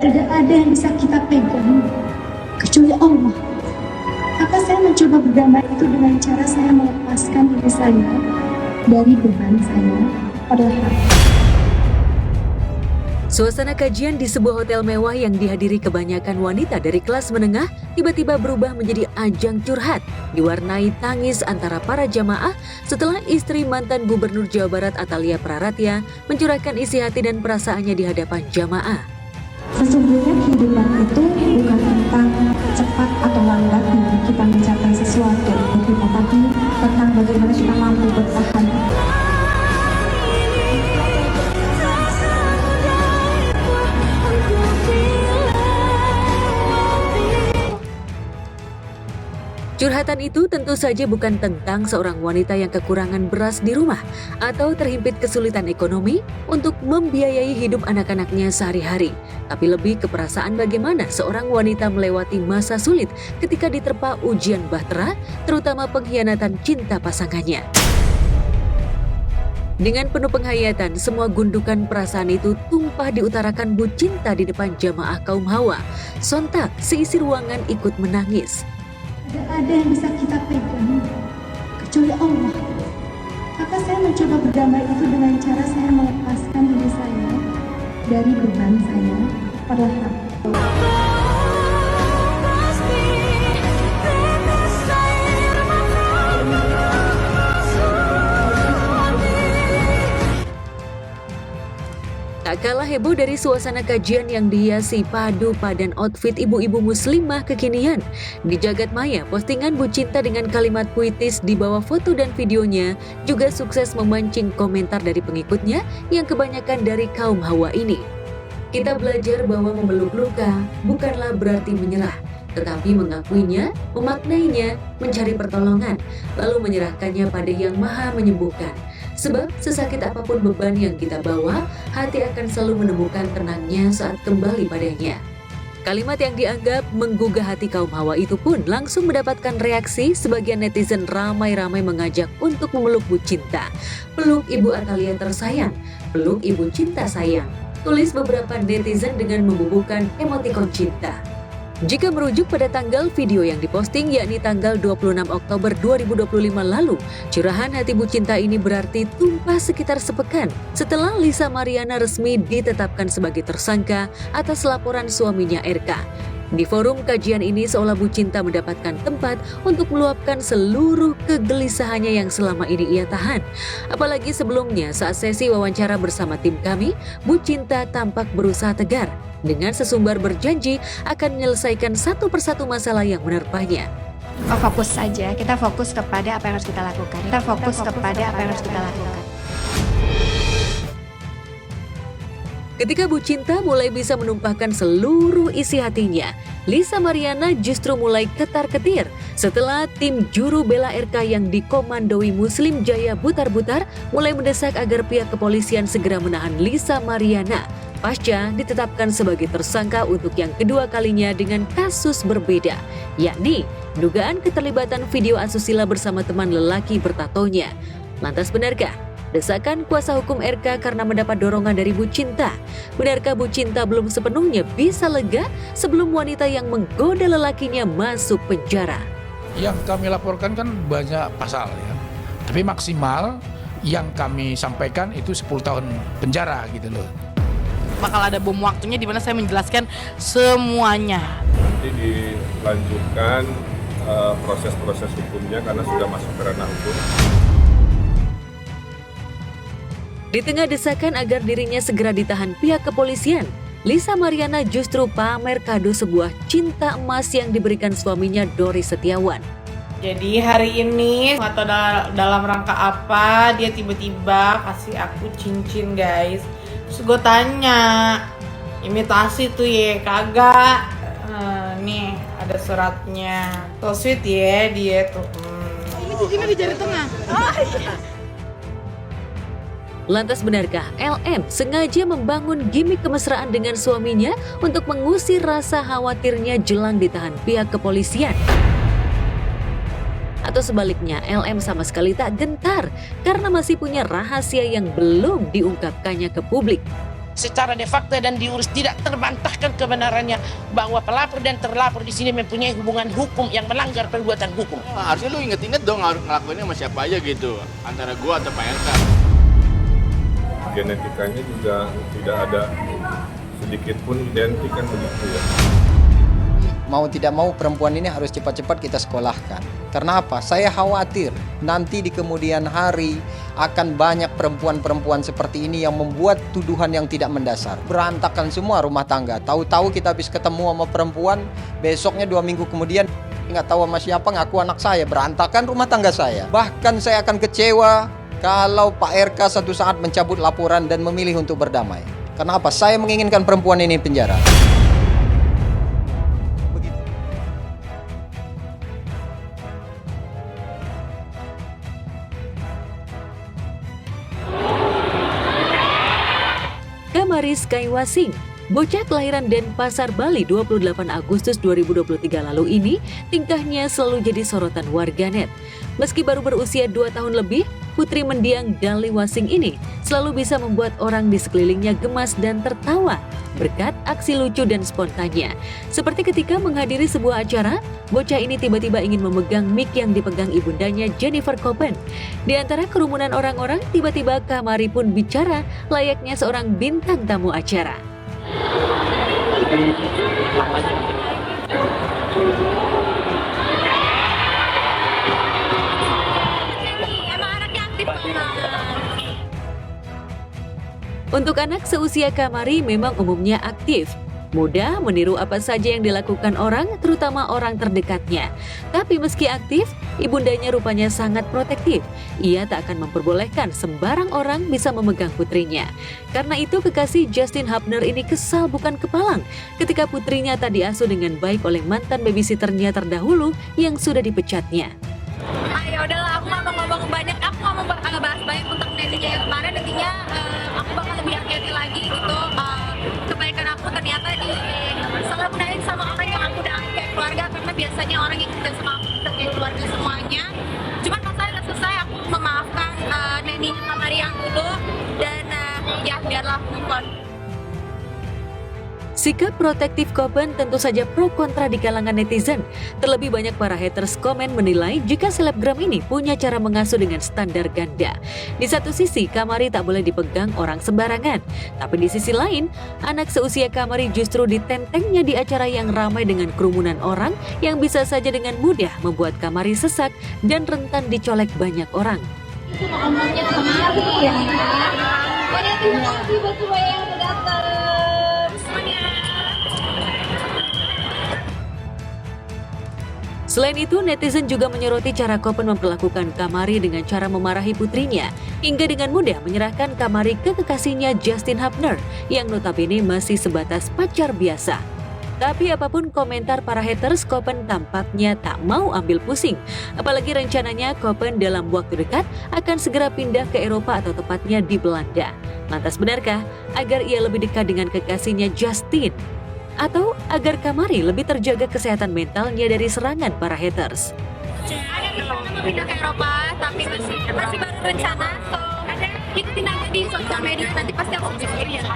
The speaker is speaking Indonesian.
Tidak ada yang bisa kita pegang kecuali Allah. Maka saya mencoba berdamai itu dengan cara saya melepaskan diri saya dari beban saya perlahan. Suasana kajian di sebuah hotel mewah yang dihadiri kebanyakan wanita dari kelas menengah tiba-tiba berubah menjadi ajang curhat, diwarnai tangis antara para jamaah setelah istri mantan Gubernur Jawa Barat Atalia Praratya mencurahkan isi hati dan perasaannya di hadapan jamaah. Sesungguhnya kehidupan itu bukan tentang cepat atau lambat kita mencapai sesuatu, tapi tentang bagaimana kita mampu bertahan. Curhatan itu tentu saja bukan tentang seorang wanita yang kekurangan beras di rumah atau terhimpit kesulitan ekonomi untuk membiayai hidup anak-anaknya sehari-hari, tapi lebih ke perasaan bagaimana seorang wanita melewati masa sulit ketika diterpa ujian bahtera, terutama pengkhianatan cinta pasangannya. Dengan penuh penghayatan, semua gundukan perasaan itu tumpah diutarakan Bu Cinta di depan jamaah kaum hawa. Sontak, seisi ruangan ikut menangis. Tidak ada yang bisa kita pegang kecuali Allah. Maka saya mencoba berdamai itu dengan cara saya melepaskan diri saya dari beban saya perlahan. Tak kalah heboh dari suasana kajian yang dihiasi padu padan outfit ibu-ibu muslimah kekinian. Di jagat maya, postingan Bu Cinta dengan kalimat puitis di bawah foto dan videonya juga sukses memancing komentar dari pengikutnya yang kebanyakan dari kaum hawa ini. Kita belajar bahwa memeluk luka bukanlah berarti menyerah, tetapi mengakuinya, memaknainya, mencari pertolongan, lalu menyerahkannya pada Yang Maha Menyembuhkan. Sebab sesakit apapun beban yang kita bawa, hati akan selalu menemukan tenangnya saat kembali padanya. Kalimat yang dianggap menggugah hati kaum hawa itu pun langsung mendapatkan reaksi. Sebagian netizen ramai-ramai mengajak untuk memeluk Bu Cinta. Peluk Ibu Atalia tersayang, peluk Ibu Cinta sayang, tulis beberapa netizen dengan membubuhkan emotikon cinta. Jika merujuk pada tanggal video yang diposting yakni tanggal 26 Oktober 2025 lalu, curahan hati Bu Cinta ini berarti tumpah sekitar sepekan setelah Lisa Mariana resmi ditetapkan sebagai tersangka atas laporan suaminya RK. Di forum kajian ini seolah Bu Cinta mendapatkan tempat untuk meluapkan seluruh kegelisahannya yang selama ini ia tahan. Apalagi sebelumnya saat sesi wawancara bersama tim kami, Bu Cinta tampak berusaha tegar dengan sesumbar berjanji akan menyelesaikan satu persatu masalah yang menerpanya. Fokus saja, kita fokus kepada apa yang harus kita lakukan. Kita fokus kepada apa yang harus kita lakukan. Ketika Bu Cinta mulai bisa menumpahkan seluruh isi hatinya, Lisa Mariana justru mulai ketar-ketir setelah tim juru bela RK yang dikomandoi Muslim Jaya Butar-Butar mulai mendesak agar pihak kepolisian segera menahan Lisa Mariana pasca ditetapkan sebagai tersangka untuk yang kedua kalinya dengan kasus berbeda, yakni dugaan keterlibatan video asusila bersama teman lelaki bertatonya. Lantas benarkah desakan kuasa hukum RK karena mendapat dorongan dari Bu Cinta? Benarkah Bu Cinta belum sepenuhnya bisa lega sebelum wanita yang menggoda lelakinya masuk penjara? Yang kami laporkan kan banyak pasal ya, tapi maksimal yang kami sampaikan itu 10 tahun penjara gitu loh. Bakal ada bom waktunya di mana saya menjelaskan semuanya. Nanti dilanjutkan proses-proses hukumnya karena sudah masuk ke ranah hukum. Di tengah desakan agar dirinya segera ditahan pihak kepolisian, Lisa Mariana justru pamer kado sebuah cinta emas yang diberikan suaminya Doris Setiawan. Jadi hari ini nggak tahu dalam rangka apa dia tiba-tiba kasih aku cincin guys. Terus gue tanya, imitasi tuh ya kagak? Nih ada suratnya. So sweet ya dia tuh. Ini cincinnya di jari tengah. Oh iya. Lantas benarkah LM sengaja membangun gimik kemesraan dengan suaminya untuk mengusir rasa khawatirnya jelang ditahan pihak kepolisian? Atau sebaliknya LM sama sekali tak gentar karena masih punya rahasia yang belum diungkapkannya ke publik? secara de facto dan diurus, tidak terbantahkan kebenarannya bahwa pelapor dan terlapor di sini mempunyai hubungan hukum yang melanggar perbuatan hukum. Harusnya lu inget-inget dong ngelakuinnya sama siapa aja gitu, antara gua atau Pak RK. Genetikanya juga tidak ada sedikit pun identik kan begitu ya. Mau tidak mau perempuan ini harus cepat-cepat kita sekolahkan. Karena apa? Saya khawatir nanti di kemudian hari akan banyak perempuan-perempuan seperti ini yang membuat tuduhan yang tidak mendasar. Berantakan semua rumah tangga. Tahu-tahu kita habis ketemu sama perempuan, besoknya 2 minggu kemudian nggak tahu sama siapa ngaku anak saya. Berantakan rumah tangga saya. Bahkan saya akan kecewa kalau Pak RK satu saat mencabut laporan dan memilih untuk berdamai. Kenapa? Saya menginginkan perempuan ini penjara. Kamari Skywasing, bocah kelahiran Denpasar, Bali 28 Agustus 2023 lalu ini tingkahnya selalu jadi sorotan warganet. Meski baru berusia 2 tahun lebih, putri mendiang Gali Wasing ini selalu bisa membuat orang di sekelilingnya gemas dan tertawa berkat aksi lucu dan spontannya. Seperti ketika menghadiri sebuah acara, bocah ini tiba-tiba ingin memegang mic yang dipegang ibundanya Jennifer Copen. Di antara kerumunan orang-orang, tiba-tiba Kamari pun bicara layaknya seorang bintang tamu acara. Untuk anak seusia Kamari memang umumnya aktif, mudah meniru apa saja yang dilakukan orang, terutama orang terdekatnya. Tapi meski aktif, ibundanya rupanya sangat protektif. Ia tak akan memperbolehkan sembarang orang bisa memegang putrinya. Karena itu kekasih Justin Hubner ini kesal bukan kepalang ketika putrinya tak diasuh dengan baik oleh mantan babysitternya terdahulu yang sudah dipecatnya. Ya udahlah, aku nggak mau ngomong banyak, aku nggak mau bahas banyak untuk netizen yang kemarin. Nantinya aku bakal lebih hati-hati lagi gitu. Kebaikan aku ternyata disalahgunain sama orang yang aku udah anggap kayak keluarga, karena biasanya orang yang udah sama aku udah kayak keluarga semuanya. Cuman masalah udah selesai, aku memaafkan neninya Kamari yang dulu dan ya biarlah move on. Sikap protektif Copen tentu saja pro kontra di kalangan netizen. Terlebih banyak para haters komen menilai jika selebgram ini punya cara mengasuh dengan standar ganda. Di satu sisi, Kamari tak boleh dipegang orang sembarangan. Tapi di sisi lain, anak seusia Kamari justru ditentengnya di acara yang ramai dengan kerumunan orang yang bisa saja dengan mudah membuat Kamari sesak dan rentan dicolek banyak orang. Itu ngomongnya Kamari ya. Pokoknya terima kasih buat semua yang udah datang. Selain itu, netizen juga menyoroti cara Copen memperlakukan Kamari dengan cara memarahi putrinya, hingga dengan mudah menyerahkan Kamari ke kekasihnya Justin Hubner, yang notabene masih sebatas pacar biasa. Tapi apapun komentar para haters, Copen tampaknya tak mau ambil pusing. Apalagi rencananya Copen dalam waktu dekat akan segera pindah ke Eropa atau tepatnya di Belanda. Lantas benarkah agar ia lebih dekat dengan kekasihnya Justin? Atau agar Kamari lebih terjaga kesehatan mentalnya dari serangan para haters? Ada rencana mau pindah ke Eropa, tapi masih baru rencana. So, ikutin aja di sosial media, nanti pasti aku bisa.